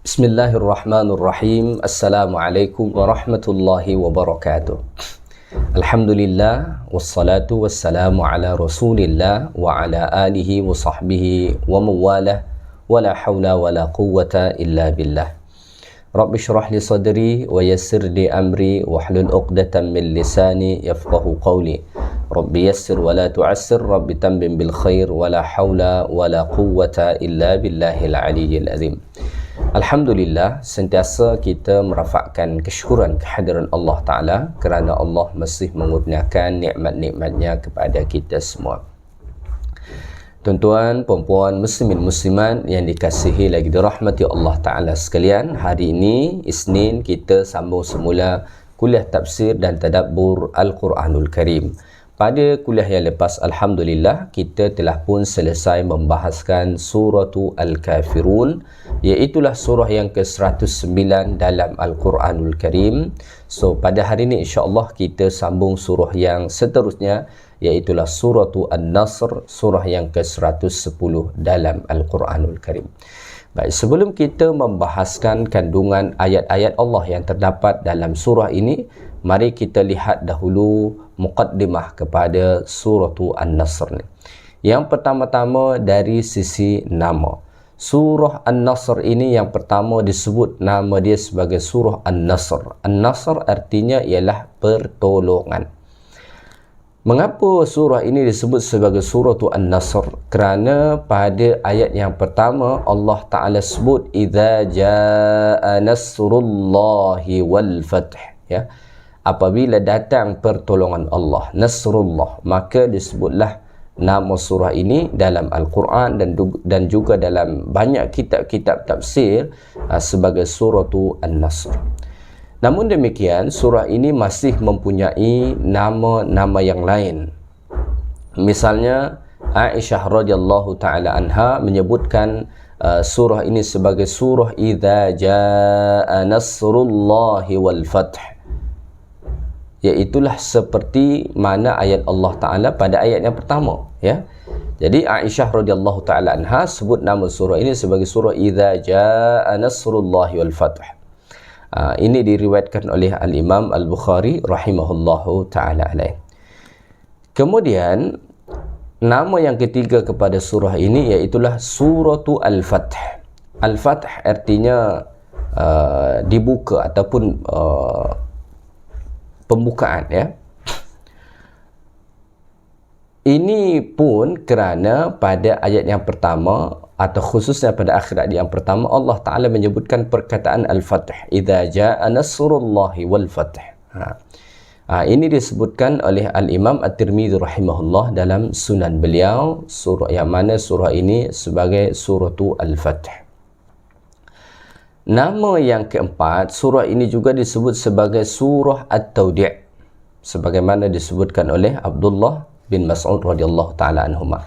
Bismillahirrahmanirrahim. Assalamualaikum warahmatullahi wabarakatuh. Alhamdulillah wassalatu wassalamu ala Rasulillah wa ala alihi wa sahbihi wa mawalah wa la hawla wa la quwwata illa billah. Rabbi shrah li sadri wa yassir li amri wa hlul 'uqdatam min lisani yafqahu qawli. Rabbi yassir wa la tu'assir, Rabbi tammim bil khair wa la hawla wa la quwwata illa billahil aliyyil azim. Alhamdulillah, sentiasa kita merafakkan kesyukuran kehadiran Allah Ta'ala kerana Allah masih mengurniakan nikmat-nikmatnya kepada kita semua. Tuan-tuan, puan-puan, muslimin, muslimat yang dikasihi lagi dirahmati Allah Ta'ala sekalian, hari ini, Isnin, kita sambung semula kuliah tafsir dan tadabbur Al-Quranul Karim. Pada kuliah yang lepas, Alhamdulillah, kita telah pun selesai membahaskan suratu Al-Kafirun, iaitulah surah yang ke-109 dalam Al-Quranul Karim. So, pada hari ini insyaAllah kita sambung surah yang seterusnya, iaitulah suratu An-Nasr, surah yang ke-110 dalam Al-Quranul Karim. Baik, sebelum kita membahaskan kandungan ayat-ayat Allah yang terdapat dalam surah ini, mari kita lihat dahulu muqaddimah kepada suratu An-Nasr ni. Yang pertama-tama dari sisi nama. Surah An-Nasr ini yang pertama disebut nama dia sebagai surah An-Nasr. An-Nasr artinya ialah pertolongan. Mengapa surah ini disebut sebagai surah An-Nasr? Kerana pada ayat yang pertama Allah Ta'ala sebut idza jaa nasrullahi wal fath, ya. Apabila datang pertolongan Allah, Nasrullah, maka disebutlah nama surah ini dalam Al-Quran dan juga dalam banyak kitab-kitab tafsir sebagai suratu An-Nasr. Namun demikian, surah ini masih mempunyai nama-nama yang lain. Misalnya, Aisyah radhiyallahu taala anha menyebutkan surah ini sebagai surah idza jaa nasrullahi wal fath, iaitulah seperti mana ayat Allah Ta'ala pada ayat yang pertama, ya. Jadi Aisyah radhiyallahu taala anha sebut nama surah ini sebagai surah idza jaa nasrullahi wal fath. Ini diriwayatkan oleh Al-Imam Al-Bukhari rahimahullahu taala alaih. Kemudian nama yang ketiga kepada surah ini iaitulah suratu Al-Fath. Al-Fath artinya dibuka ataupun pembukaan, ya. Ini pun kerana pada ayat yang pertama atau khususnya pada akhir ayat yang pertama Allah Ta'ala menyebutkan perkataan Al-Fath, idza jaa nasrullahi wal fath. Ini disebutkan oleh Al-Imam At-Tirmidzi rahimahullah dalam sunan beliau, surah yang mana surah ini sebagai suratu Al-Fath. Nama yang keempat, surah ini juga disebut sebagai surah At-Tawdi', sebagaimana disebutkan oleh Abdullah bin Mas'ud radhiyallahu taala anhuma.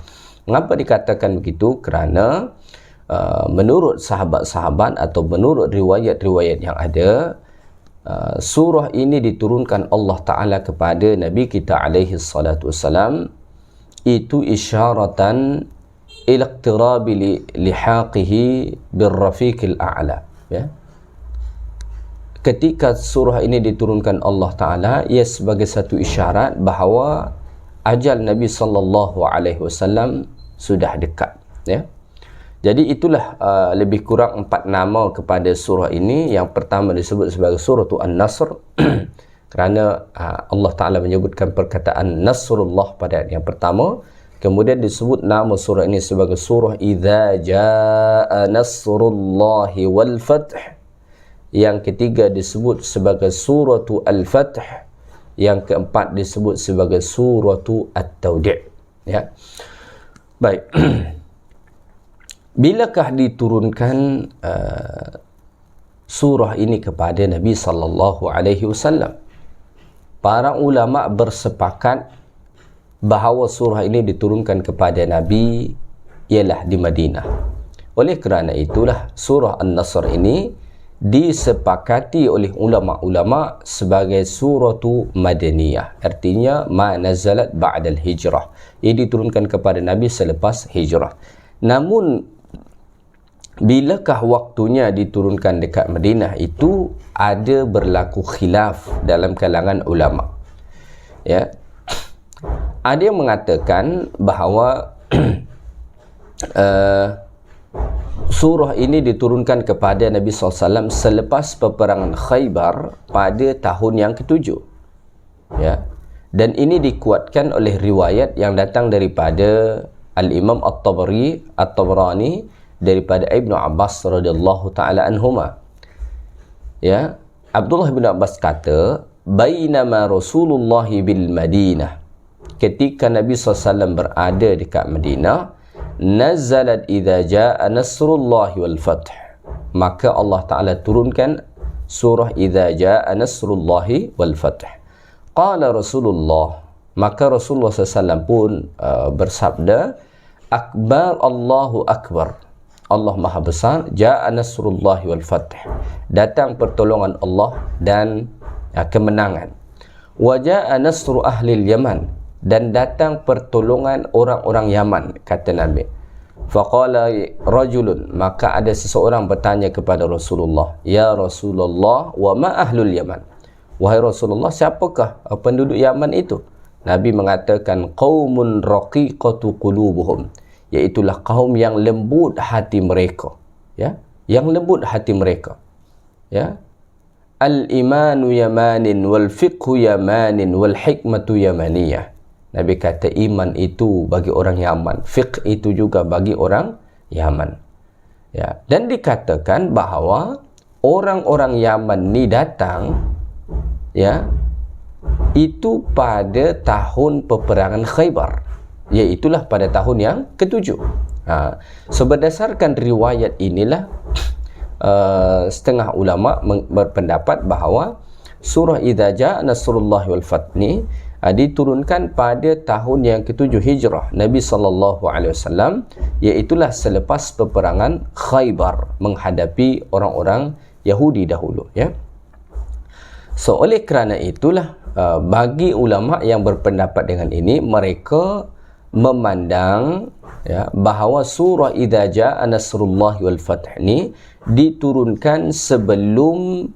Mengapa dikatakan begitu? Kerana menurut sahabat-sahabat atau menurut riwayat-riwayat yang ada, surah ini diturunkan Allah Ta'ala kepada Nabi kita alaihi salatu wassalam, itu isyaratan ila iqtirabi lihaqihi birrafiqil a'la, ya. Ketika surah ini diturunkan Allah Ta'ala, ia sebagai satu isyarat bahawa ajal Nabi SAW sudah dekat, ya. Jadi itulah lebih kurang 4 nama kepada surah ini. Yang pertama disebut sebagai surah An-Nasr kerana Allah Ta'ala menyebutkan perkataan Nasrullah pada ayat yang pertama. Kemudian disebut nama surah ini sebagai surah idza jaa nasrullahi wal fath. Yang ketiga disebut sebagai suratu Al-Fath. Yang keempat disebut sebagai suratu At-Tawdi', ya. Baik. Bilakah diturunkan surah ini kepada Nabi sallallahu alaihi wasallam? Para ulama bersepakat bahawa surah ini diturunkan kepada Nabi ialah di Madinah. Oleh kerana itulah surah An-Nasr ini disepakati oleh ulama-ulama sebagai suratu Madaniyah. Artinya ma nazalat ba'dal hijrah. Ia diturunkan kepada Nabi selepas hijrah. Namun bilakah waktunya diturunkan dekat Madinah, itu ada berlaku khilaf dalam kalangan ulama. Ya. Ada yang mengatakan bahawa surah ini diturunkan kepada Nabi SAW selepas peperangan Khaybar pada tahun yang ke-7. Ya. Dan ini dikuatkan oleh riwayat yang datang daripada Al-Imam At-Tabrani daripada Ibnu Abbas radhiyallahu taala anhuma. Ya, Abdullah bin Abbas kata, bainama Rasulullah bil Madinah, ketika Nabi SAW berada dekat Madinah, nazalat idza jaa nasrullah wal fath, maka Allah Taala turunkan surah idza jaa nasrullah wal fath. Qala Rasulullah, maka Rasulullah SAW pun bersabda, akbar Allahu akbar, Allah Maha Besar, jaa nasrullah wal fath, datang pertolongan Allah dan kemenangan. Wa jaa nasru ahli Yaman, dan datang pertolongan orang-orang Yaman, kata Nabi. Faqala rajulun, maka ada seseorang bertanya kepada Rasulullah, ya Rasulullah, wa ma ahlul Yaman, wahai Rasulullah, siapakah penduduk Yaman itu? Nabi mengatakan, qaumun raqiqatu qulubuhum, iaitulah kaum yang lembut hati mereka, ya, yang lembut hati mereka, ya. Al-imanu yamanin wal fiqhu yamanin wal hikmatu yamaniyah. Nabi kata iman itu bagi orang Yaman, fiqh itu juga bagi orang Yaman. Ya, dan dikatakan bahawa orang-orang Yaman ni datang, ya, itu pada tahun peperangan Khaybar, iaitulah pada tahun yang ke-7. So berdasarkan riwayat inilah setengah ulama berpendapat bahawa surah idza jaa nasrullah wal fath ni diturunkan pada tahun yang ke-7 Hijrah Nabi SAW, iaitulah selepas peperangan Khaybar menghadapi orang-orang Yahudi dahulu, ya. So oleh kerana itulah bagi ulama yang berpendapat dengan ini, mereka memandang, ya, bahawa surah idza jaa nasrullah wal fath ni diturunkan sebelum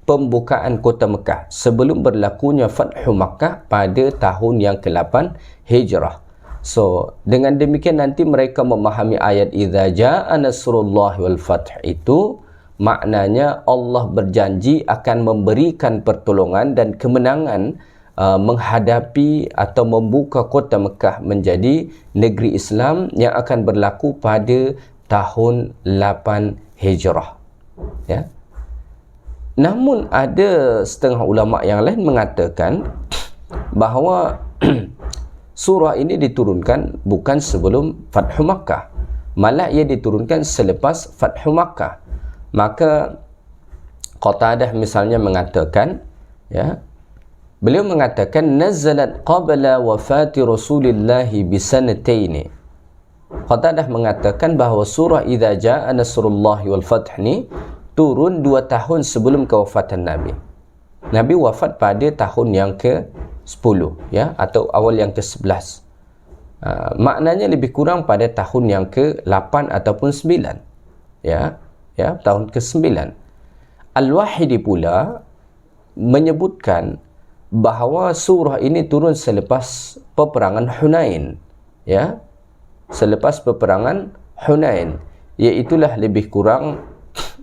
pembukaan kota Mekah, sebelum berlakunya Fathu Makkah pada tahun yang ke-8 Hijrah. So dengan demikian nanti mereka memahami ayat idza jaa nasrullah wal fath itu maknanya Allah berjanji akan memberikan pertolongan dan kemenangan menghadapi atau membuka kota Mekah menjadi negeri Islam yang akan berlaku pada tahun 8 Hijrah, ya. Namun ada setengah ulama yang lain mengatakan bahawa surah ini diturunkan bukan sebelum Fathu Makkah, malah ia diturunkan selepas Fathu Makkah. Maka Qatadah misalnya mengatakan, ya, beliau mengatakan nazalat qabla wafati Rasulillah bisanataini. Qatadah mengatakan bahawa surah idza jaa nasrullah wal fath ni turun 2 tahun sebelum kewafatan Nabi. Nabi wafat pada tahun yang ke-10, ya, atau awal yang ke-11. Maknanya lebih kurang pada tahun yang ke-8 ataupun 9, ya, ya, tahun ke-9. Al-Wahidi pula menyebutkan bahawa surah ini turun selepas peperangan Hunain, ya, selepas peperangan Hunain, iaitulah lebih kurang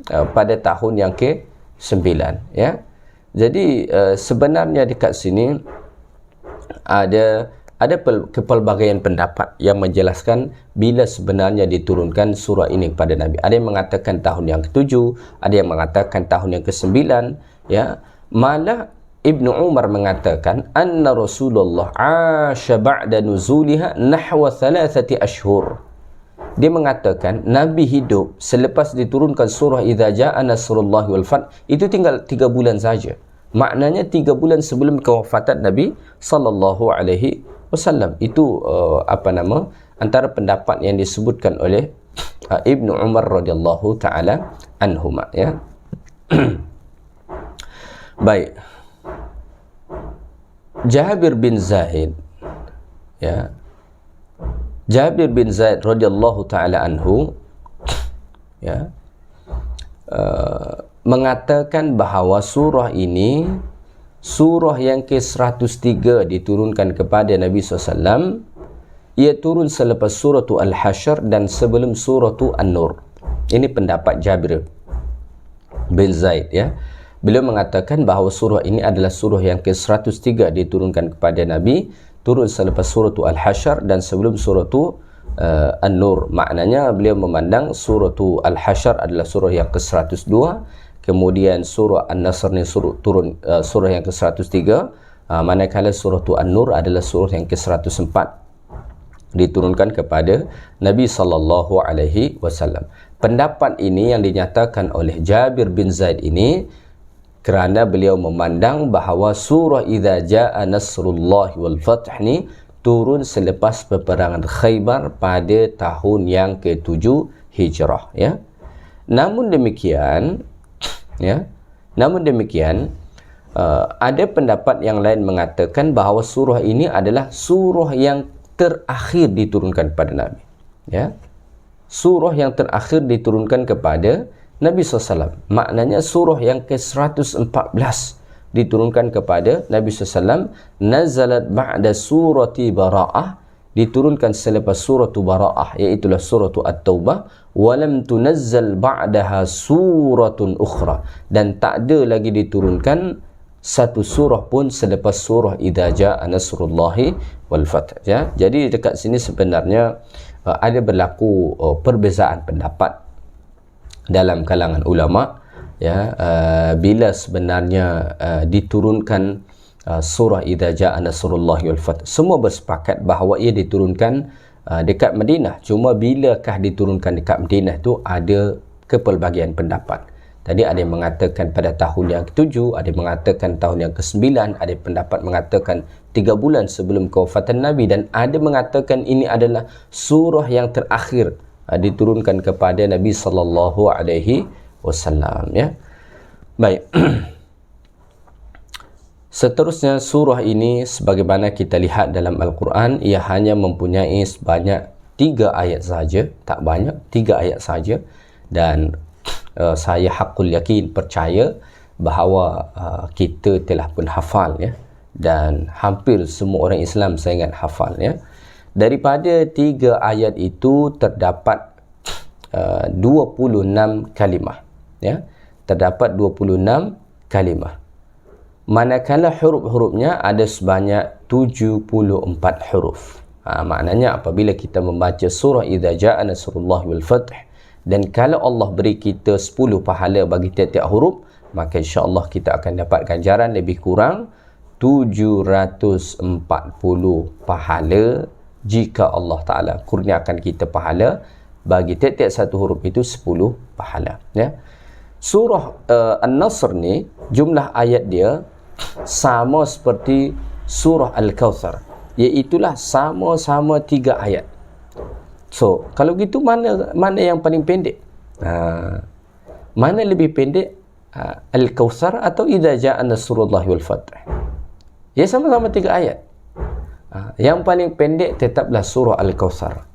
pada tahun yang ke-9, ya. Jadi sebenarnya dekat sini ada kepelbagaian pendapat yang menjelaskan bila sebenarnya diturunkan surah ini kepada Nabi. Ada yang mengatakan tahun yang ke-7, ada yang mengatakan tahun yang ke-9, ya. Malah Ibnu Umar mengatakan anna Rasulullah asha ba'da nuzuliha nahwa 3 ashhur. Dia mengatakan Nabi hidup selepas diturunkan surah idza jaa nasrullah wal fath itu tinggal 3 bulan saja. Maknanya 3 bulan sebelum kewafatan Nabi sallallahu alaihi wasallam. Itu antara pendapat yang disebutkan oleh Ibnu Umar radhiyallahu taala anhuma, ya. Baik. Jabir bin Zaid, ya, Jabir bin Zaid radhiyallahu taala anhu ya, mengatakan bahawa surah ini surah yang ke-103 diturunkan kepada Nabi SAW. Ia turun selepas surah Al-Hasyr dan sebelum surah An-Nur. Ini pendapat Jabir bin Zaid, ya. Beliau mengatakan bahawa surah ini adalah surah yang ke-103 diturunkan kepada Nabi, turun selepas surah Al-Hasyr dan sebelum surah An-Nur. Maknanya beliau memandang surah Al-Hasyr adalah surah yang ke-102, kemudian surah An-Nasr ni surah yang ke-103, manakala surah An-Nur adalah surah yang ke-104 diturunkan kepada Nabi sallallahu alaihi wasallam. Pendapat ini yang dinyatakan oleh Jabir bin Zaid ini kerana beliau memandang bahawa surah Idza Jaa Nasrullahi wal Fath ni turun selepas peperangan Khaybar pada tahun yang ke-7 Hijrah, ya. Namun demikian, ada pendapat yang lain mengatakan bahawa surah ini adalah surah yang terakhir diturunkan kepada Nabi, ya. Surah yang terakhir diturunkan kepada Nabi SAW. Maknanya surah yang ke-114 diturunkan kepada Nabi SAW. Nazalat ba'da surati Bara'ah, diturunkan selepas surah Bara'ah, iaitulah surah At-Taubah. Walam tunazzal ba'daha suratun ukhra, dan tak ada lagi diturunkan satu surah pun selepas surah Idza Jaa Nasrullahi wal Fath, ya. Jadi dekat sini sebenarnya ada berlaku perbezaan pendapat dalam kalangan ulama, ya, bila sebenarnya diturunkan surah Idza Jaa Nasrullahi wal Fath. Semua bersepakat bahawa ia diturunkan dekat Madinah. Cuma bilakah diturunkan dekat Madinah tu ada kepelbagian pendapat. Tadi ada yang mengatakan pada tahun yang ke-7, ada yang mengatakan tahun yang ke-9, ada pendapat mengatakan 3 bulan sebelum kewafatan Nabi, dan ada mengatakan ini adalah surah yang terakhir diturunkan kepada Nabi sallallahu alaihi wasallam, ya. Baik. Seterusnya surah ini sebagaimana kita lihat dalam Al-Quran, ia hanya mempunyai sebanyak 3 ayat saja, tak banyak, 3 ayat saja, dan saya hakul yakin percaya bahawa kita telah pun hafal, ya, dan hampir semua orang Islam saya ingat hafal, ya. Daripada 3 ayat itu terdapat 26 kalimah, ya. Terdapat 26 kalimah. Manakala huruf-hurufnya ada sebanyak 74 huruf. Maknanya apabila kita membaca surah Idza Jaa Nasrullahi wal Fath, dan kalau Allah beri kita 10 pahala bagi tiap-tiap huruf, maka insya-Allah kita akan dapat ganjaran lebih kurang 740 pahala jika Allah Ta'ala kurniakan kita pahala bagi tiap-tiap satu huruf itu 10 pahala, ya. Surah An-Nasr ni jumlah ayat dia sama seperti surah Al-Kawthar, iaitulah sama-sama 3 ayat. So, kalau gitu mana yang paling pendek? Mana lebih pendek? Al-Kawthar atau Idza Jaa Nasrullahi wal Fath? Ya, sama-sama 3 ayat. Yang paling pendek tetaplah surah Al-Kawthar.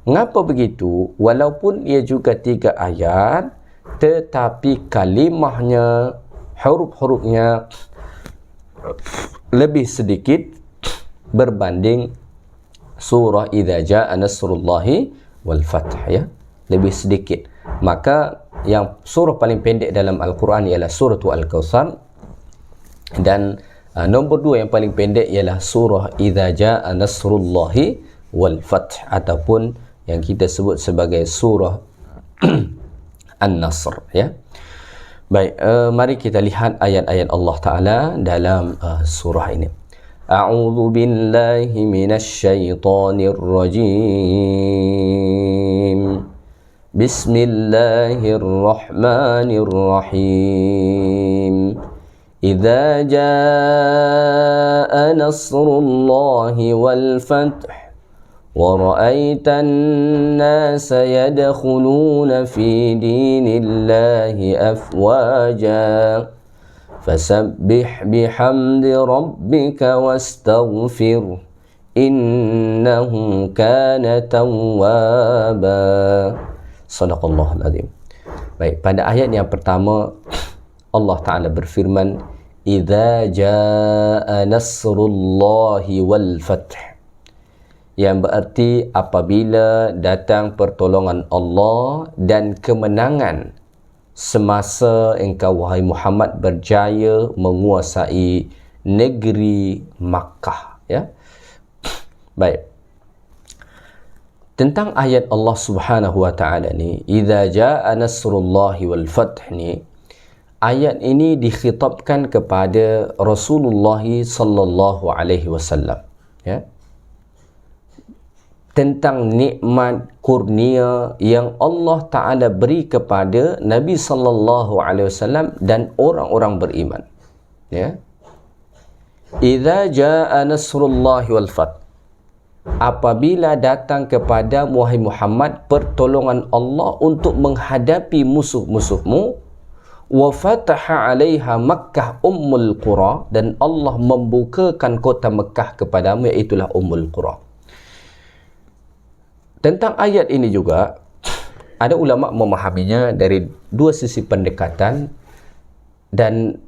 Mengapa begitu? Walaupun ia juga 3 ayat, tetapi kalimahnya, huruf-hurufnya lebih sedikit berbanding surah Idza Jaa Nasrullahi wal Fath, ya, lebih sedikit. Maka yang surah paling pendek dalam Al-Quran ialah surah Al-Kawthar, dan nombor 2 yang paling pendek ialah surah Idza Jaa Nasrullahi wal Fath, ataupun yang kita sebut sebagai surah An-Nasr, ya. Baik, mari kita lihat ayat-ayat Allah Ta'ala dalam surah ini. A'udzu billahi minasy syaithanir rajim. Bismillahirrahmanirrahim. Idza jaa nasrullahi wal fath wa ra'aitan nasa yadkhuluna fi dinillahi afwaja fasabbih bihamdi rabbika wastaghfir innahu kana tawwaba. Sadaqallahul azim. Baik, pada ayat yang pertama Allah Ta'ala berfirman, "Idza jaa nasrullahi wal fath." Yang berarti apabila datang pertolongan Allah dan kemenangan semasa engkau wahai Muhammad berjaya menguasai negeri Makkah, ya. Baik. Tentang ayat Allah Subhanahu wa taala ni, "Idza jaa nasrullahi wal fath" ni, ayat ini dikhitabkan kepada Rasulullah sallallahu alaihi wasallam, ya. Tentang nikmat kurnia yang Allah Ta'ala beri kepada Nabi sallallahu alaihi wasallam dan orang-orang beriman, ya. Idza jaa nasrullahi wal fath, apabila datang kepada wahai Muhammad pertolongan Allah untuk menghadapi musuh-musuhmu, wa fataha 'alaiha Makkah ummul qura, dan Allah membukakan kota Mekah kepadamu, iaitulah ummul qura. Tentang ayat ini juga ada ulama memahaminya dari dua sisi pendekatan, dan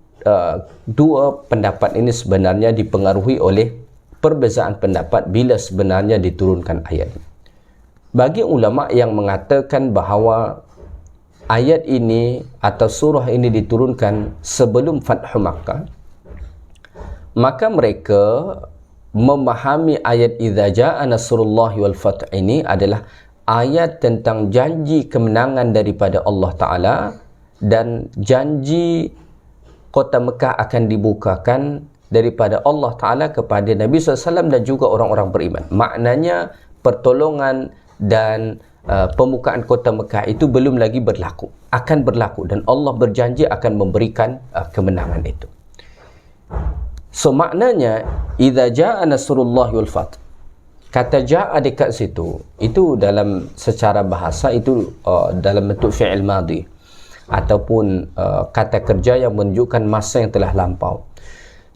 dua pendapat ini sebenarnya dipengaruhi oleh perbezaan pendapat bila sebenarnya diturunkan ayat. Bagi ulama yang mengatakan bahawa ayat ini atau surah ini diturunkan sebelum Fathu Makkah, maka mereka memahami ayat idza jaa nasrullahi wal fath ini adalah ayat tentang janji kemenangan daripada Allah Ta'ala dan janji kota Mekah akan dibukakan daripada Allah Ta'ala kepada Nabi SAW dan juga orang-orang beriman. Maknanya pertolongan dan pembukaan kota Mekah itu belum lagi berlaku, akan berlaku, dan Allah berjanji akan memberikan kemenangan itu. So maknanya idza jaa nasrullahi wal fath, kata jaa dekat situ itu dalam secara bahasa itu dalam bentuk fi'il madhi ataupun kata kerja yang menunjukkan masa yang telah lampau.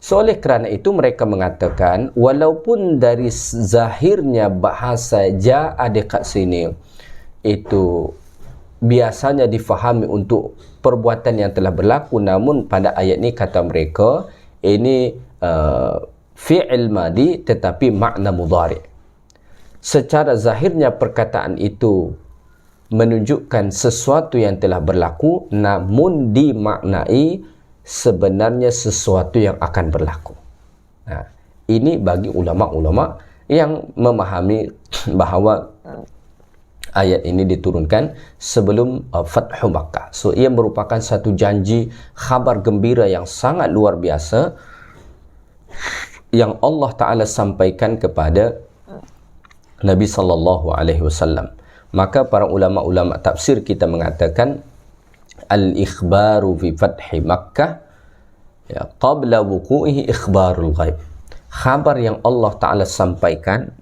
So oleh kerana itu mereka mengatakan walaupun dari zahirnya bahasa jaa dekat sini itu biasanya difahami untuk perbuatan yang telah berlaku, namun pada ayat ini kata mereka ini fi'il madhi tetapi makna mudhari'. Secara zahirnya perkataan itu menunjukkan sesuatu yang telah berlaku, namun dimaknai sebenarnya sesuatu yang akan berlaku. Nah, ini bagi ulama-ulama yang memahami bahawa ayat ini diturunkan sebelum Fathu Makkah. So ia merupakan satu janji, khabar gembira yang sangat luar biasa yang Allah Ta'ala sampaikan kepada Nabi sallallahu alaihi wasallam. Maka para ulama-ulama tafsir kita mengatakan al-ikhbaru fi fathi Makkah, ya, qabla wuqu'ihi ikhbarul ghaib. Khabar yang Allah Ta'ala sampaikan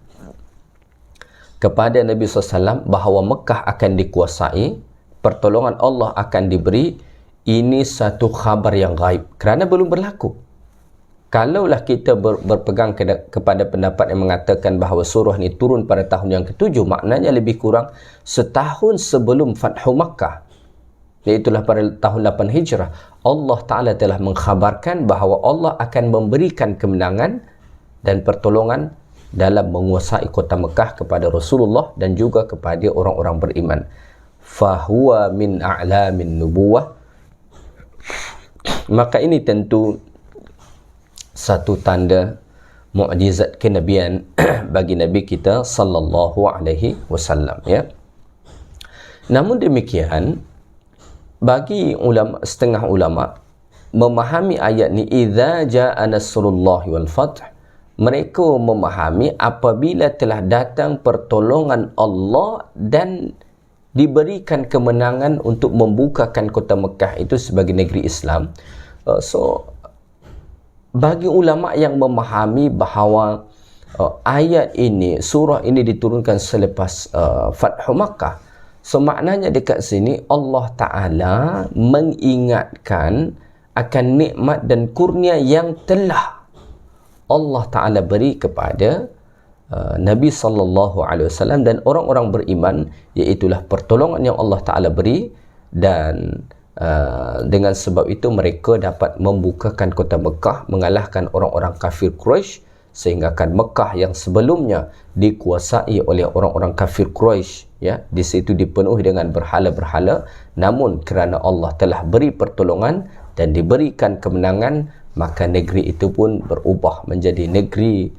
kepada Nabi SAW bahawa Mekah akan dikuasai, pertolongan Allah akan diberi, ini satu khabar yang gaib kerana belum berlaku. Kalaulah kita berpegang kepada pendapat yang mengatakan bahawa surah ini turun pada tahun yang ke-7, maknanya lebih kurang setahun sebelum Fathu Makkah, iaitulah pada tahun 8 Hijrah, Allah Ta'ala telah mengkhabarkan bahawa Allah akan memberikan kemenangan dan pertolongan dalam menguasai kota Mekah kepada Rasulullah dan juga kepada orang-orang beriman. Fahuwa min a'lamin nubuwah. Maka ini tentu satu tanda mukjizat kenabian bagi Nabi kita sallallahu alaihi wasallam, ya. Namun demikian, bagi ulama, setengah ulama memahami ayat ni idza jaa nasrullahi wal fath, mereka memahami apabila telah datang pertolongan Allah dan diberikan kemenangan untuk membukakan kota Mekah itu sebagai negeri Islam. Bagi ulama yang memahami bahawa ayat ini, surah ini diturunkan selepas Fathu Makkah, so maknanya dekat sini Allah Ta'ala mengingatkan akan nikmat dan kurnia yang telah Allah Ta'ala beri kepada Nabi sallallahu alaihi wasallam dan orang-orang beriman, iaitulah pertolongan yang Allah Ta'ala beri dan dengan sebab itu mereka dapat membukakan kota Mekah, mengalahkan orang-orang kafir Quraisy, sehingga kan Mekah yang sebelumnya dikuasai oleh orang-orang kafir Quraisy, ya, di situ dipenuhi dengan berhala-berhala, namun kerana Allah telah beri pertolongan dan diberikan kemenangan, maka negeri itu pun berubah menjadi negeri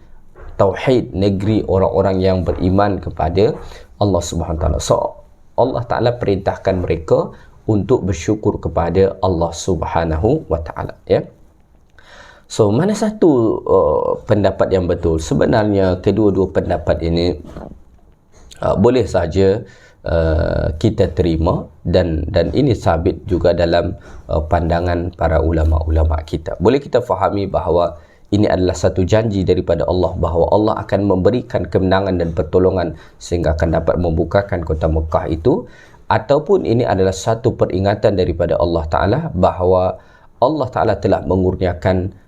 tauhid, negeri orang-orang yang beriman kepada Allah Subhanahu Wa Taala. So Allah Taala perintahkan mereka untuk bersyukur kepada Allah Subhanahu Wa Taala, ya. So mana satu pendapat yang betul? Sebenarnya kedua-dua pendapat ini boleh saja kita terima, dan ini sabit juga dalam pandangan para ulama-ulama kita. Boleh kita fahami bahawa ini adalah satu janji daripada Allah bahawa Allah akan memberikan kemenangan dan pertolongan sehingga akan dapat membukakan kota Mekah itu, ataupun ini adalah satu peringatan daripada Allah Ta'ala bahawa Allah Ta'ala telah mengurniakan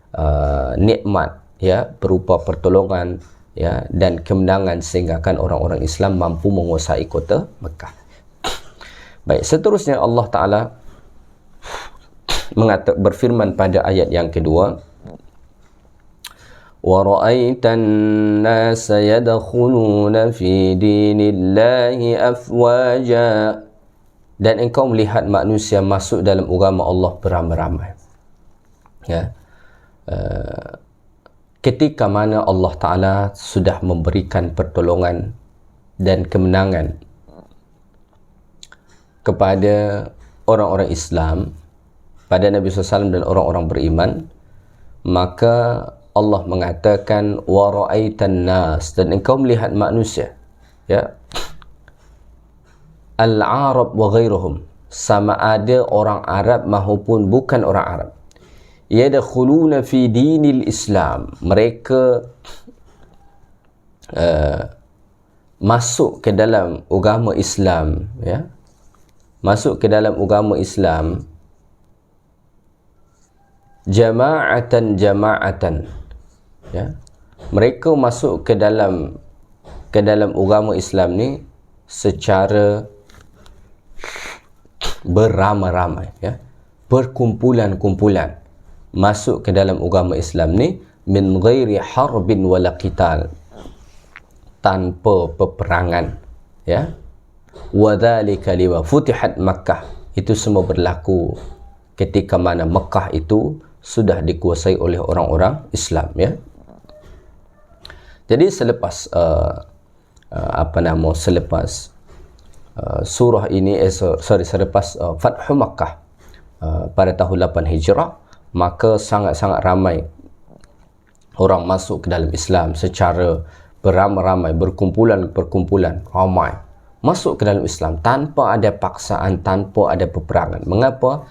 nikmat, ya, berupa pertolongan, ya, dan kemenangan sehingga kan orang-orang Islam mampu menguasai kota Mekah. Baik, seterusnya Allah Ta'ala berfirman pada ayat yang kedua, وَرَأَيْتَ النَّاسَ يَدْخُلُونَ فِي دِينِ اللَّهِ أَفْوَاجًا, dan engkau melihat manusia masuk dalam agama Allah beramai-ramai, ya. Ketika mana Allah Ta'ala sudah memberikan pertolongan dan kemenangan kepada orang-orang Islam, pada Nabi SAW dan orang-orang beriman, maka Allah mengatakan wa ra'aitan nas, dan engkau melihat manusia, ya, al-Arab wa ghairuhum, sama ada orang Arab maupun bukan orang Arab, yadkhuluna fi dinil Islam, mereka masuk ke dalam agama Islam, ya, masuk ke dalam agama Islam jama'atan, ya, mereka masuk ke dalam agama Islam ni secara beramai-ramai, ya, berkumpulan-kumpulan masuk ke dalam agama Islam ni min ghairi harbin wala qital, tanpa peperangan, ya. Wa dzalika liwa futihat Makkah, itu semua berlaku ketika mana Mekah itu sudah dikuasai oleh orang-orang Islam, ya. Jadi selepas selepas surah ini selepas Fathu Makkah pada tahun 8 Hijrah, maka sangat-sangat ramai orang masuk ke dalam Islam secara beramai-ramai, berkumpulan-perkumpulan, ramai masuk ke dalam Islam tanpa ada paksaan, tanpa ada peperangan. Mengapa?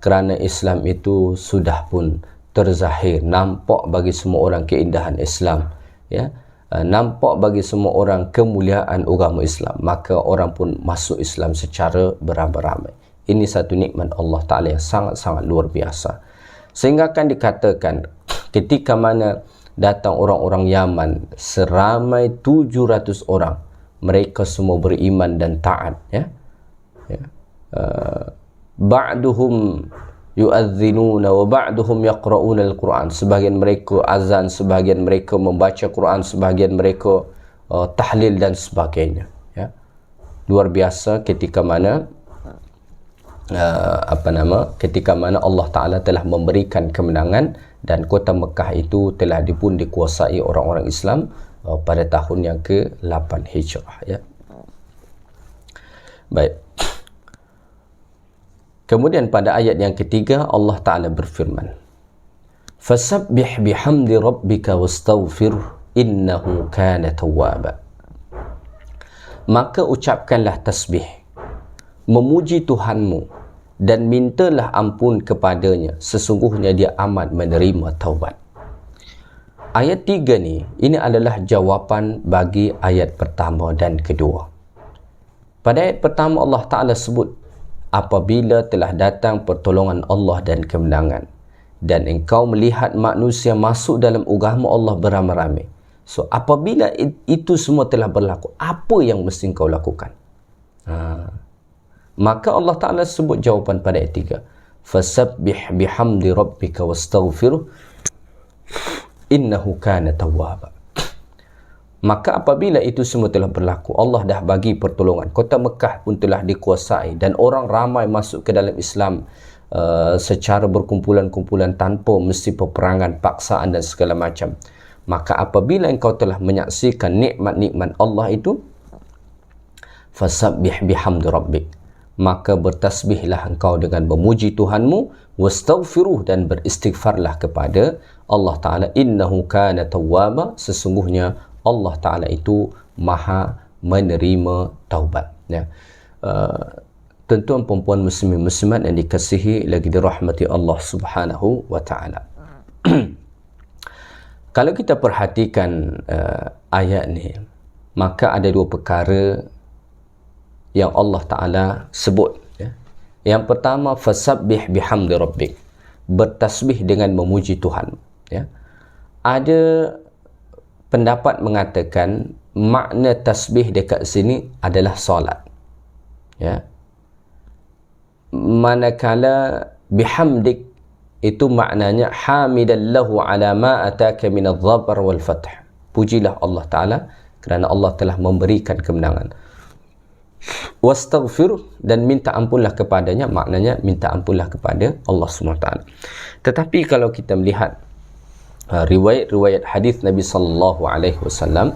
Kerana Islam itu sudah pun terzahir, nampak bagi semua orang keindahan Islam, ya, nampak bagi semua orang kemuliaan agama Islam, maka orang pun masuk Islam secara beramai-ramai. Ini satu nikmat Allah Ta'ala yang sangat-sangat luar biasa, sehingga akan dikatakan ketika mana datang orang-orang Yaman seramai 700 orang, mereka semua beriman dan taat, ya, ya. Ba'duhum yu'adzinuna wa ba'duhum yaqra'una al-Quran, sebahagian mereka azan, sebahagian mereka membaca Quran, sebahagian mereka tahlil dan sebagainya, ya. Luar biasa ketika mana ketika mana Allah Ta'ala telah memberikan kemenangan dan kota Mekah itu telah pun dikuasai orang-orang Islam pada tahun yang ke-8 Hijrah, ya. Baik. Kemudian pada ayat yang ketiga Allah Ta'ala berfirman, fasabbih bihamdi rabbika wastaghfir innahu kana tawwaba, maka ucapkanlah tasbih, memuji Tuhanmu dan mintalah ampun kepadanya, sesungguhnya dia amat menerima taubat. Ayat 3 ni, ini adalah jawapan bagi ayat pertama dan kedua. Pada ayat pertama Allah Ta'ala sebut, apabila telah datang pertolongan Allah dan kemenangan, dan engkau melihat manusia masuk dalam agama Allah beramai-ramai. So apabila itu semua telah berlaku, apa yang mesti engkau lakukan? Maka Allah Ta'ala sebut jawapan pada ayat 3. Fasabbih bihamdi rabbika wastaghfiruh innahu kana tawwaba. Maka apabila itu semua telah berlaku, Allah dah bagi pertolongan, kota Mekah pun telah dikuasai dan orang ramai masuk ke dalam Islam secara berkumpulan-kumpulan tanpa mesti peperangan, paksaan dan segala macam. Maka apabila engkau telah menyaksikan nikmat-nikmat Allah itu, fasabbih bihamdi rabbik, maka bertasbihlah engkau dengan memuji Tuhanmu, wastaghfiruh, dan beristighfarlah kepada Allah Ta'ala, innahu kana tawwaba, sesungguhnya Allah Ta'ala itu maha menerima taubat. Ya. Tuan-tuan perempuan muslimin muslimat yang dikasihi lagi dirahmati Allah Subhanahu wa Ta'ala. Kalau kita perhatikan ayat ni, maka ada dua perkara yang Allah Ta'ala sebut. Ya. Yang pertama, fasabbih bihamdi rabbik, bertasbih dengan memuji Tuhan. Ya. Ada pendapat mengatakan makna tasbih dekat sini adalah solat. Ya. Manakala bihamdik itu maknanya hamidan lahu ala ma ataka min adh-dhafar wal fath. Pujilah Allah Ta'ala kerana Allah telah memberikan kemenangan. Wastaghfir, dan minta ampunlah kepadanya, maknanya minta ampunlah kepada Allah SWT. Tetapi kalau kita melihat riwayat-riwayat hadis Nabi sallallahu alaihi wasallam,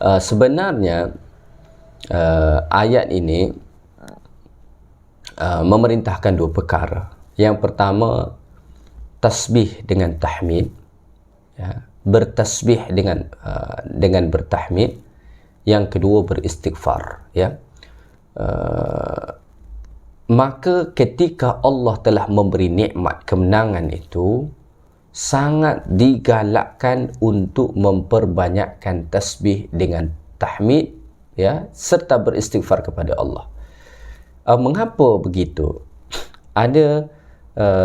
sebenarnya ayat ini memerintahkan dua perkara. Yang pertama, tasbih dengan tahmid, ya, bertasbih dengan bertahmid. Yang kedua, beristighfar. Ya. Maka ketika Allah telah memberi nikmat kemenangan itu, sangat digalakkan untuk memperbanyakkan tasbih dengan tahmid, ya, serta beristighfar kepada Allah. Mengapa begitu? Ada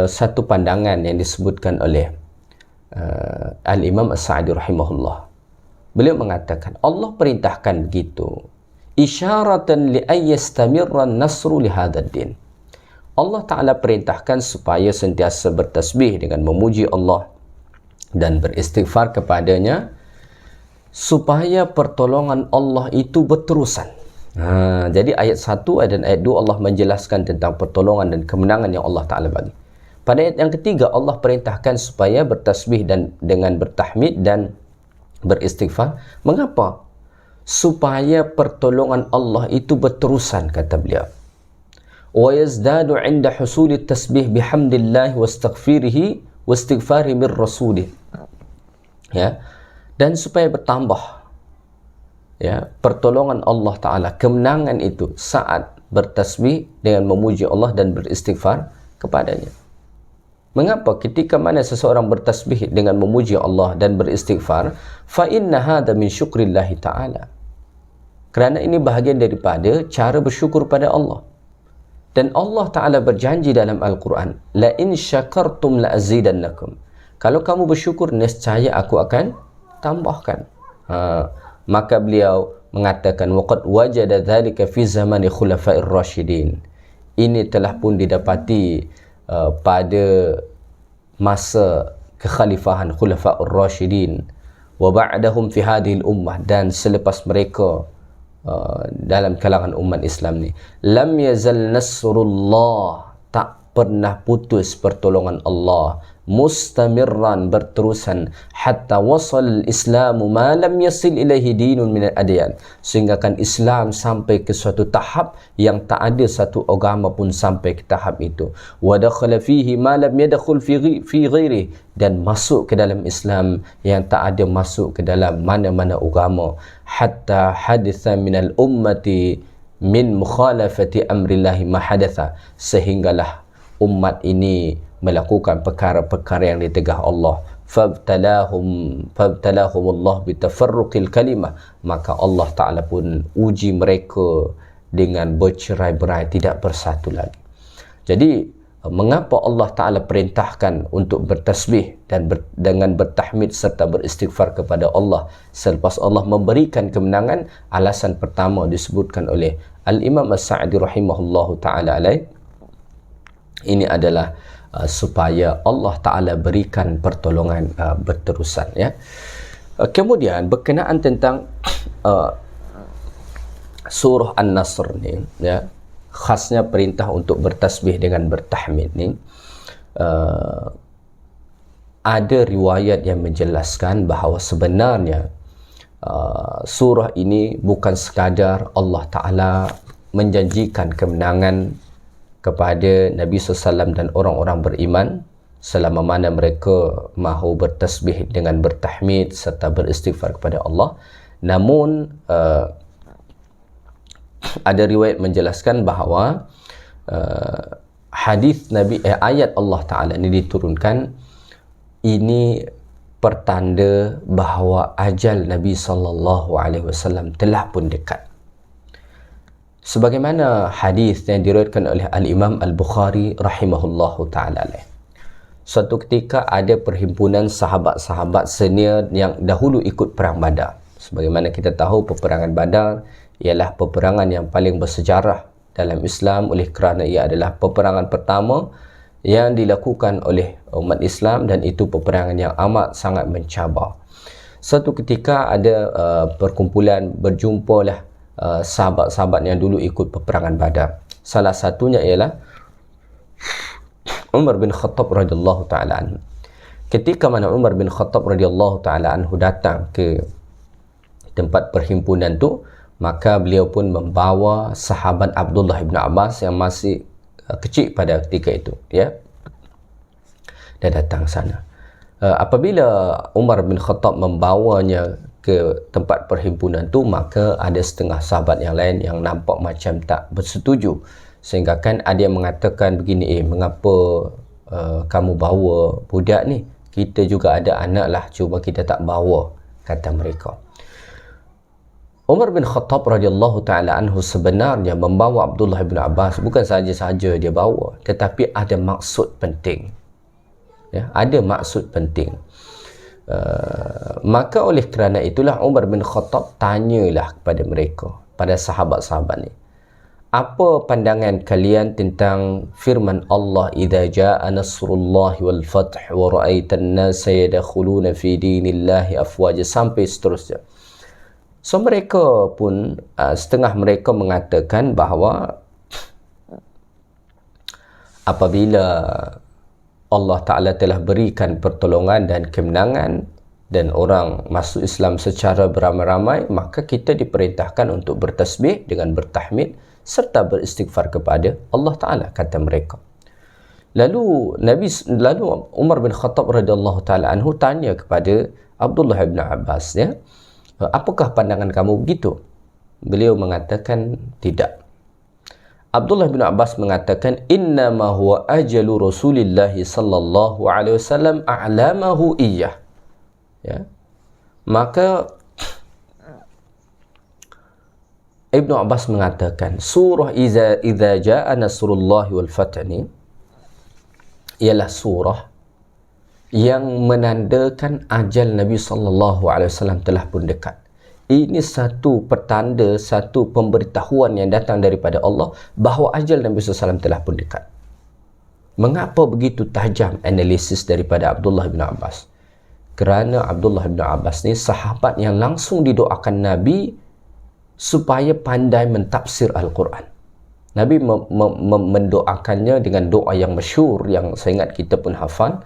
satu pandangan yang disebutkan oleh Al-Imam As-Sa'di rahimahullah. Beliau mengatakan Allah perintahkan begitu isyaratan li ayyastamirra an-nasru li hadzal din. Allah Ta'ala perintahkan supaya sentiasa bertasbih dengan memuji Allah dan beristighfar kepadanya, supaya pertolongan Allah itu berterusan. Jadi ayat 1 dan ayat 2 Allah menjelaskan tentang pertolongan dan kemenangan yang Allah Ta'ala bagi. Pada ayat yang ketiga Allah perintahkan supaya bertasbih dan dengan bertahmid dan beristighfar. Mengapa? Supaya pertolongan Allah itu berterusan, kata beliau. وَيَزْدَادُ عِنْدَ حُصُولِ التَّسْبِيحِ بِحَمْدِ اللَّهِ وَاسْتَغْفِرِهِ وَاسْتِغْفَارِ مِنْ رَسُولِهِ. Ya, dan supaya bertambah, ya, pertolongan Allah Ta'ala, kemenangan itu saat bertasbih dengan memuji Allah dan beristighfar kepadanya. Mengapa? Ketika mana seseorang bertasbih dengan memuji Allah dan beristighfar, fa inna hadha min syukrillahi ta'ala, kerana ini bahagian daripada cara bersyukur pada Allah. Dan Allah Ta'ala berjanji dalam Al-Quran, la in syakartum la azidannakum, kalau kamu bersyukur nescaya aku akan tambahkan. Maka beliau mengatakan, waqad wajada dhalika fi zamani khulafa'ir rasyidin, ini telah pun didapati pada masa kekhalifahan khulafa'ur rasyidin, wa ba'dahum fi hadhihi al-ummah, dan selepas mereka dalam kalangan umat Islam ni, lam yazal nasrullah, tak pernah putus pertolongan Allah, mustamirran, berterusan, hatta wasal islamu ma lam yasil ilaihi dinun min al-adyan, sehingga kan Islam sampai ke suatu tahap yang tak ada satu agama pun sampai ke tahap itu. Wa dakhala fihi ma lam yadkhul fi ghairi, dan masuk ke dalam Islam yang tak ada masuk ke dalam mana-mana agama. Hatta haditha min al-ummati min mukhalafati amrillahi ma hadatha, sehinggalah umat ini melakukan perkara-perkara yang ditegah Allah. Fabtalahum Allah bitafarruqil kalimah, maka Allah Ta'ala pun uji mereka dengan bercerai-berai, tidak bersatu lagi. Jadi mengapa Allah Ta'ala perintahkan untuk bertasbih dan dengan bertahmid serta beristighfar kepada Allah selepas Allah memberikan kemenangan? Alasan pertama disebutkan oleh Al-Imam As-Sa'di rahimahullahu ta'ala alaih, ini adalah supaya Allah Ta'ala berikan pertolongan berterusan, ya. Kemudian berkenaan tentang surah An-Nasr ni, ya, khasnya perintah untuk bertasbih dengan bertahmid ni, ada riwayat yang menjelaskan bahawa sebenarnya surah ini bukan sekadar Allah Ta'ala menjanjikan kemenangan kepada Nabi SAW dan orang-orang beriman selama mana mereka mahu bertasbih dengan bertahmid serta beristighfar kepada Allah. Namun ada riwayat menjelaskan bahawa hadis Nabi, ayat Allah Ta'ala ini diturunkan, ini pertanda bahawa ajal Nabi SAW telah pun dekat. Sebagaimana hadis yang diriwayatkan oleh Al-Imam Al-Bukhari rahimahullahu ta'ala alaih. Suatu ketika ada perhimpunan sahabat-sahabat senior yang dahulu ikut perang Badar. Sebagaimana kita tahu, peperangan Badar ialah peperangan yang paling bersejarah dalam Islam oleh kerana ia adalah peperangan pertama yang dilakukan oleh umat Islam, dan itu peperangan yang amat sangat mencabar. Suatu ketika ada perkumpulan, berjumpalah sahabat-sahabat yang dulu ikut peperangan Badar. Salah satunya ialah Umar bin Khattab radhiyallahu ta'ala anhu. Ketika mana Umar bin Khattab radhiyallahu ta'ala anhu datang ke tempat perhimpunan tu, maka beliau pun membawa sahabat Abdullah bin Abbas yang masih kecil pada ketika itu, ya. Dia datang sana. Apabila Umar bin Khattab membawanya ke tempat perhimpunan tu, maka ada setengah sahabat yang lain yang nampak macam tak bersetuju, sehingga kan ada yang mengatakan begini, mengapa kamu bawa budak ni? Kita juga ada anak lah, cuma kita tak bawa, kata mereka. Umar bin Khattab radhiyallahu ta'ala anhu sebenarnya membawa Abdullah bin Abbas bukan saja-saja dia bawa, tetapi ada maksud penting, ya, ada maksud penting. Maka oleh kerana itulah Umar bin Khattab tanyalah kepada mereka, pada sahabat-sahabat ni, apa pandangan kalian tentang firman Allah, idza jaa nasrullahi wal fath wa ra'aitan nasa yadkhuluna fi dinillahi afwaja, sampai seterusnya. So mereka pun setengah mereka mengatakan bahawa apabila Allah Ta'ala telah berikan pertolongan dan kemenangan dan orang masuk Islam secara beramai-ramai, maka kita diperintahkan untuk bertasbih dengan bertahmid serta beristighfar kepada Allah Ta'ala, kata mereka. Lalu Umar bin Khattab radhiyallahu ta'ala anhu tanya kepada Abdullah bin Abbas, ya, apakah pandangan kamu begitu? Beliau mengatakan tidak. Abdullah bin Abbas mengatakan, innama huwa ajalu Rasulillah sallallahu alaihi wasallam a'lamahu iyyah. Ya. Maka Ibnu Abbas mengatakan surah idza jaa nasrullahi wal fath ni ialah surah yang menandakan ajal Nabi SAW telah pun dekat. Ini satu pertanda, satu pemberitahuan yang datang daripada Allah bahawa ajal Nabi SAW telah pun dekat. Mengapa begitu tajam analisis daripada Abdullah bin Abbas? Kerana Abdullah bin Abbas ni sahabat yang langsung didoakan Nabi supaya pandai mentafsir Al-Quran. Nabi mendoakannya dengan doa yang masyhur yang saya ingat kita pun hafal,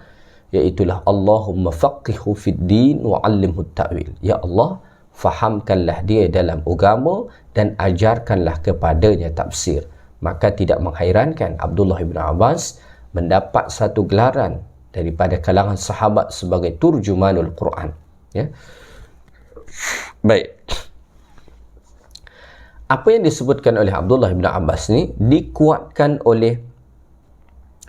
iaitulah Allahumma faqihhu fid din wa 'allimhu ta'wil. Ya Allah, fahamkanlah dia dalam agama dan ajarkanlah kepadanya tafsir. Maka tidak menghairankan Abdullah bin Abbas mendapat satu gelaran daripada kalangan sahabat sebagai turjumanul Quran, ya. Baik. Apa yang disebutkan oleh Abdullah bin Abbas ni dikuatkan oleh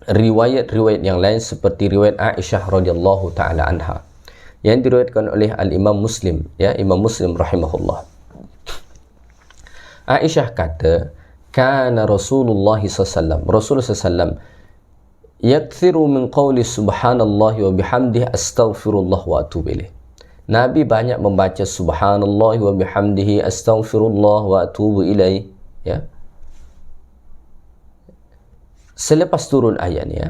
riwayat-riwayat yang lain seperti riwayat Aisyah radhiyallahu taala anha yang diriwayatkan oleh Al-Imam Muslim, ya, Imam Muslim rahimahullah. Aisyah kata, kana Rasulullah SAW, Rasulullah SAW yakthiru min qawli subhanallah wa bihamdihi astaghfirullah wa atubu ilaih. Nabi banyak membaca subhanallah wa bihamdihi astaghfirullah wa atubu ilaih, ya. Selepas turun ayat ni, ya,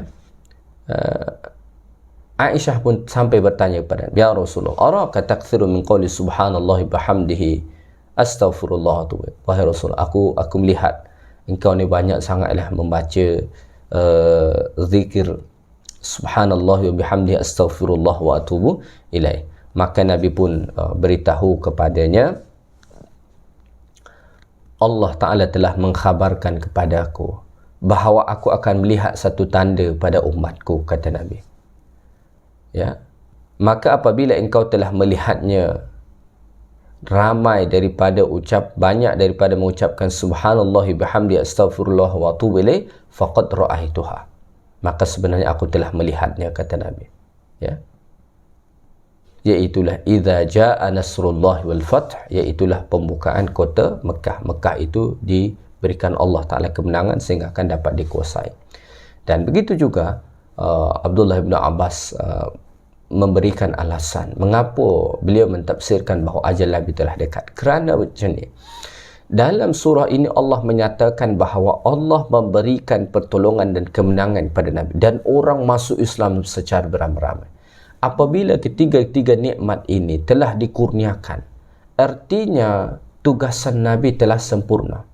Aisyah pun sampai bertanya kepada Nabi, ya Rasulullah, araka takthiru min qawli subhanallah wa bihamdihi astaghfirullah wa atubu ilaih. Wahai Rasul, aku melihat engkau ni banyak sangatlah membaca zikir subhanallah wa bihamdihi astaghfirullah wa atubu ilaih. Maka Nabi pun beritahu kepadanya, Allah Ta'ala telah mengkhabarkan kepadaku bahawa aku akan melihat satu tanda pada umatku, kata Nabi. Ya. Maka apabila engkau telah melihatnya, banyak daripada mengucapkan subhanallah bihamdi astaghfirullah wa atubu ilaih, faqad ra'aituha. Maka sebenarnya aku telah melihatnya, kata Nabi. Ya. Iaitulah idza jaa nasrullah wal fath, iaitulah pembukaan kota Mekah. Mekah itu diberikan Allah Ta'ala kemenangan sehingga akan dapat dikuasai. Dan begitu juga Abdullah bin Abbas memberikan alasan mengapa beliau mentafsirkan bahawa ajal Nabi telah dekat. Kerana macam ni, dalam surah ini Allah menyatakan bahawa Allah memberikan pertolongan dan kemenangan pada Nabi dan orang masuk Islam secara beramai-ramai. Apabila ketiga-tiga nikmat ini telah dikurniakan, artinya tugasan Nabi telah sempurna.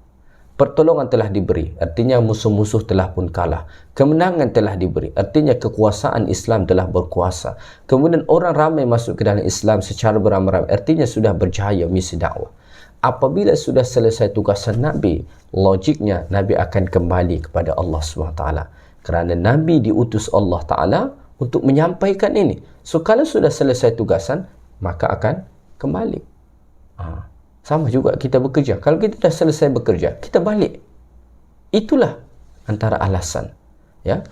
Pertolongan telah diberi, artinya musuh-musuh telah pun kalah. Kemenangan telah diberi, artinya kekuasaan Islam telah berkuasa. Kemudian orang ramai masuk ke dalam Islam secara beramai-ramai, artinya sudah berjaya misi dakwah. Apabila sudah selesai tugasan Nabi, logiknya Nabi akan kembali kepada Allah SWT. Kerana Nabi diutus Allah Ta'ala untuk menyampaikan ini. So, kalau sudah selesai tugasan, maka akan kembali. Sama juga kita bekerja. Kalau kita dah selesai bekerja, kita balik. Itulah antara alasan. Ya.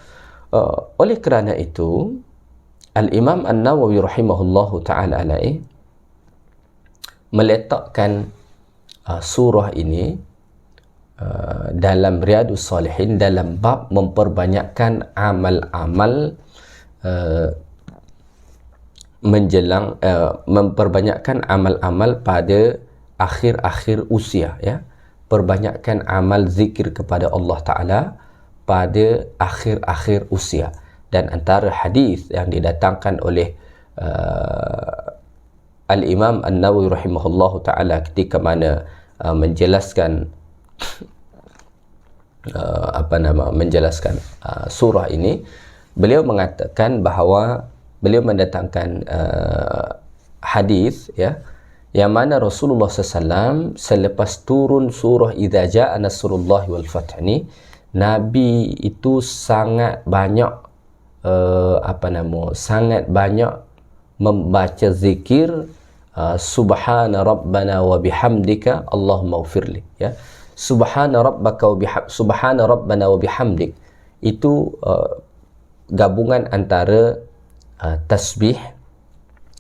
Oleh kerana itu, Al-Imam An-Nawawi rahimahullahu ta'ala alaih meletakkan surah ini dalam Riyadus Salihin dalam bab memperbanyakkan amal-amal menjelang memperbanyakkan amal-amal pada akhir-akhir usia, ya. Perbanyakkan amal zikir kepada Allah Ta'ala pada akhir-akhir usia. Dan antara hadis yang didatangkan oleh Al-Imam An-Nawawi rahimahullahu ta'ala ketika mana menjelaskan menjelaskan surah ini, beliau mengatakan bahawa beliau mendatangkan hadis, ya, yang mana Rasulullah SAW selepas turun surah Idza Jaa Nasrullahi wal Fath ni, Nabi itu sangat banyak sangat banyak membaca zikir subhana rabbana wa bihamdika Allahumma ghfirli, ya. Subhana rabbana wa bihamdik itu gabungan antara tasbih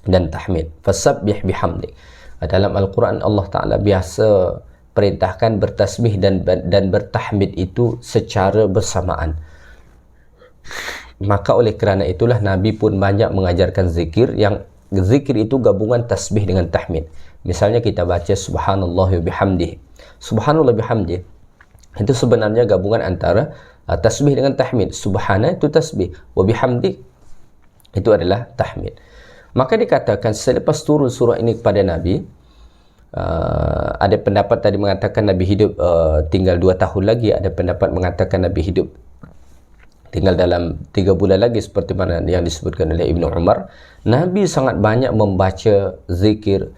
dan tahmid. Fasabbih bihamdik. Dalam Al-Quran Allah Ta'ala biasa perintahkan bertasbih dan bertahmid itu secara bersamaan. Maka oleh kerana itulah Nabi pun banyak mengajarkan zikir, yang zikir itu gabungan tasbih dengan tahmid. Misalnya kita baca subhanallah wa bihamdih. Subhanallah bihamdih itu sebenarnya gabungan antara tasbih dengan tahmid. Subhana itu tasbih, wa bihamdi itu adalah tahmid. Maka dikatakan selepas turun surah ini kepada Nabi, ada pendapat tadi mengatakan Nabi hidup tinggal 2 tahun lagi, ada pendapat mengatakan Nabi hidup tinggal dalam 3 bulan lagi seperti mana yang disebutkan oleh Ibnu Umar. Nabi sangat banyak membaca zikir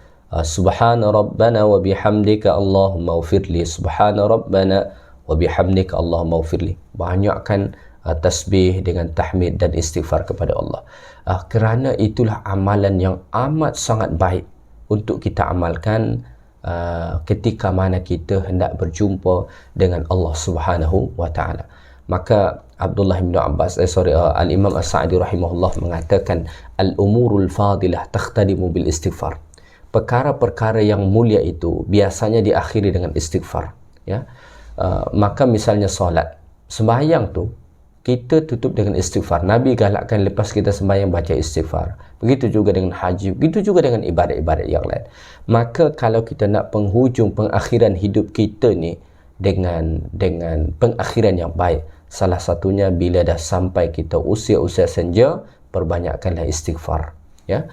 subhana rabbana wa bihamdika Allahumma ghfirli, subhana rabbana wa bihamdika Allahumma ghfirli. Banyakkan tasbih dengan tahmid dan istighfar kepada Allah. Kerana itulah amalan yang amat sangat baik untuk kita amalkan ketika mana kita hendak berjumpa dengan Allah Subhanahu wa taala. Maka Abdullah bin Abbas Al-Imam As-Sa'di rahimahullah mengatakan al-umurul fadilah takhtadimu bil istighfar. Perkara-perkara yang mulia itu biasanya diakhiri dengan istighfar, ya. Maka misalnya solat, sembahyang tu kita tutup dengan istighfar. Nabi galakkan lepas kita sembahyang baca istighfar. Begitu juga dengan haji, begitu juga dengan ibadat-ibadat yang lain. Maka kalau kita nak penghujung pengakhiran hidup kita ni dengan pengakhiran yang baik, salah satunya bila dah sampai kita usia-usia senja, perbanyakkanlah istighfar, ya.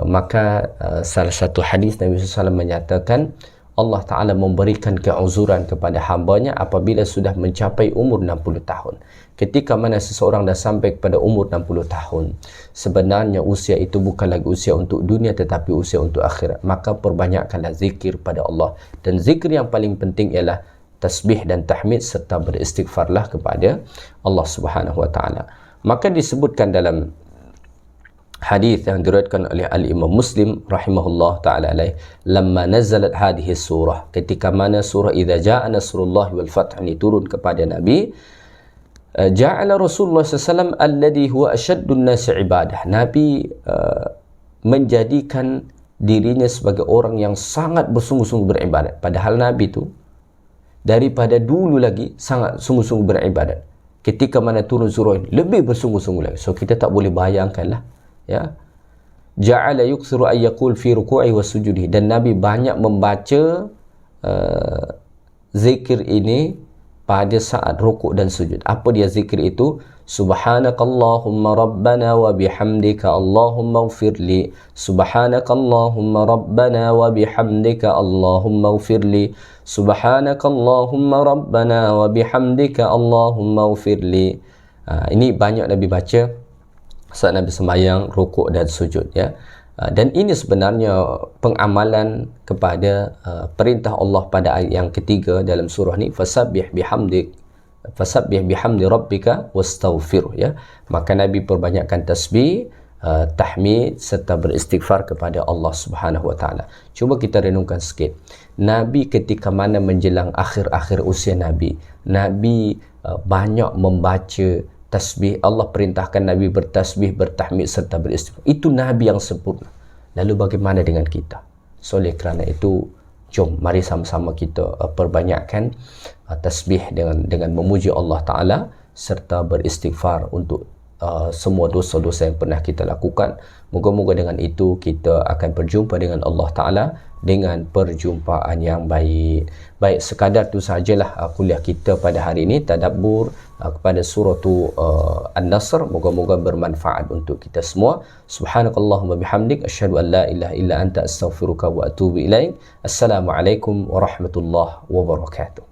Maka salah satu hadis Nabi SAW menyatakan Allah Ta'ala memberikan keuzuran kepada hambanya apabila sudah mencapai umur 60 tahun. Ketika mana seseorang dah sampai kepada umur 60 tahun, sebenarnya usia itu bukan lagi usia untuk dunia tetapi usia untuk akhirat. Maka perbanyakkanlah zikir pada Allah. Dan zikir yang paling penting ialah tasbih dan tahmid serta beristighfarlah kepada Allah Subhanahu Wa Ta'ala. Maka disebutkan dalam hadis yang diriwayatkan oleh Al-Imam Muslim rahimahullah taala alaih, lamma nazalat hadhihi surah, ketika mana surah idza jaa nasrullah wal fath ini turun kepada Nabi, ja'ala Rasulullah sallallahu alaihi wasallam alladhi huwa ashaddun nas ibadah, Nabi menjadikan dirinya sebagai orang yang sangat bersungguh-sungguh beribadat. Padahal Nabi tu daripada dulu lagi sangat sungguh-sungguh beribadat. Ketika mana turun surah ini lebih bersungguh-sungguh lagi. So kita tak boleh bayangkanlah, ya. Ja'ala yuksiru ay yaqul fi ruku'i wa sujudi, dan Nabi banyak membaca zikir ini pada saat rukuk dan sujud. Apa dia zikir itu? Subhanakallahumma rabbana wa bihamdika Allahumma ighfirli. Subhanakallahumma rabbana wa bihamdika Allahumma ighfirli. Subhanakallahumma rabbana wa bihamdika Allahumma ighfirli. Ini banyak Nabi baca saat Nabi sembahyang, rukuk dan sujud, ya. Dan ini sebenarnya pengamalan kepada perintah Allah pada ayat yang ketiga dalam surah ni, fasabbih bihamdi rabbika wastaghfir, ya. Maka Nabi perbanyakkan tasbih, tahmid serta beristighfar kepada Allah Subhanahu Wa Taala. Cuba kita renungkan sikit. Nabi ketika mana menjelang akhir-akhir usia Nabi banyak membaca tasbih. Allah perintahkan Nabi bertasbih, bertahmid serta beristighfar. Itu Nabi yang sempurna. Lalu bagaimana dengan kita? So, oleh kerana itu, jom mari sama-sama kita perbanyakkan tasbih dengan memuji Allah Ta'ala serta beristighfar untuk semua dosa-dosa yang pernah kita lakukan. Moga-moga dengan itu kita akan berjumpa dengan Allah Ta'ala dengan perjumpaan yang baik. Baik, sekadar tu sajalah kuliah kita pada hari ini, tadabbur kepada surah An-Nasr. Moga-moga bermanfaat untuk kita semua. Subhanakallahumma bihamdik, asyhadu an la ilaha illa anta, astaghfiruka wa atubu ilaik. Assalamualaikum warahmatullahi wabarakatuh.